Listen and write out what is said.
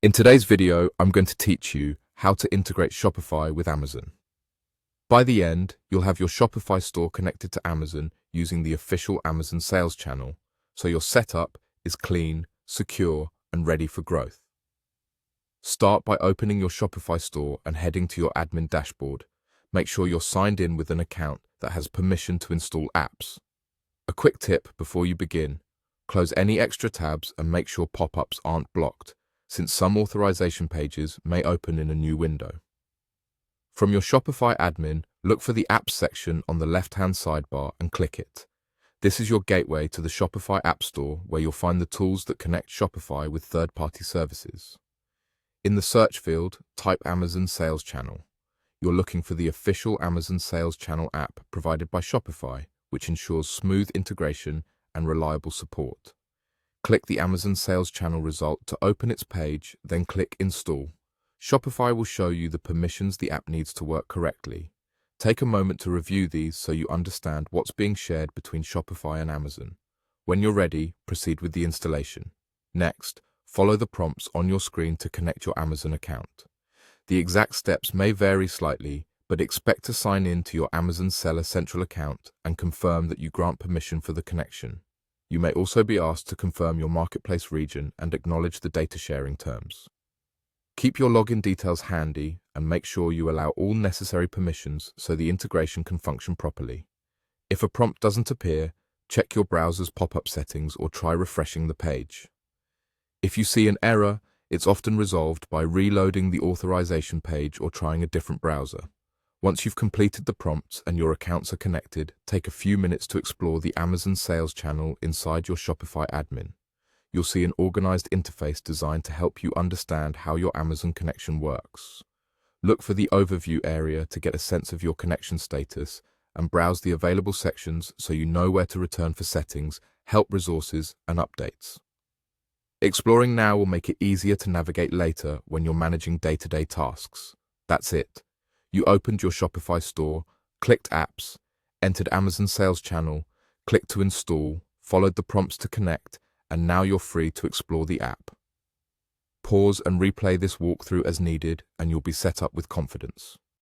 In today's video, I'm going to teach you how to integrate Shopify with Amazon. By the end, you'll have your Shopify store connected to Amazon using the official Amazon sales channel, so your setup is clean, secure, and ready for growth. Start by opening your Shopify store and heading to your admin dashboard. Make sure you're signed in with an account that has permission to install apps. A quick tip before you begin: close any extra tabs and make sure pop-ups aren't blocked, since some authorization pages may open in a new window. From your Shopify admin, look for the Apps section on the left-hand sidebar and click it. This is your gateway to the Shopify App Store, where you'll find the tools that connect Shopify with third-party services. In the search field, type Amazon Sales Channel. You're looking for the official Amazon Sales Channel app provided by Shopify, which ensures smooth integration and reliable support. Click the Amazon Sales Channel result to open its page, then click Install. Shopify will show you the permissions the app needs to work correctly. Take a moment to review these so you understand what's being shared between Shopify and Amazon. When you're ready, proceed with the installation. Next, follow the prompts on your screen to connect your Amazon account. The exact steps may vary slightly, but expect to sign in to your Amazon Seller Central account and confirm that you grant permission for the connection. You may also be asked to confirm your marketplace region and acknowledge the data sharing terms. Keep your login details handy and make sure you allow all necessary permissions so the integration can function properly. If a prompt doesn't appear, check your browser's pop-up settings or try refreshing the page. If you see an error, it's often resolved by reloading the authorization page or trying a different browser. Once you've completed the prompts and your accounts are connected, take a few minutes to explore the Amazon Sales Channel inside your Shopify admin. You'll see an organized interface designed to help you understand how your Amazon connection works. Look for the Overview area to get a sense of your connection status and browse the available sections so you know where to return for settings, help resources, and updates. Exploring now will make it easier to navigate later when you're managing day-to-day tasks. That's it. You opened your Shopify store, clicked Apps, entered Amazon Sales Channel, clicked to install, followed the prompts to connect, and now you're free to explore the app. Pause and replay this walkthrough as needed, and you'll be set up with confidence.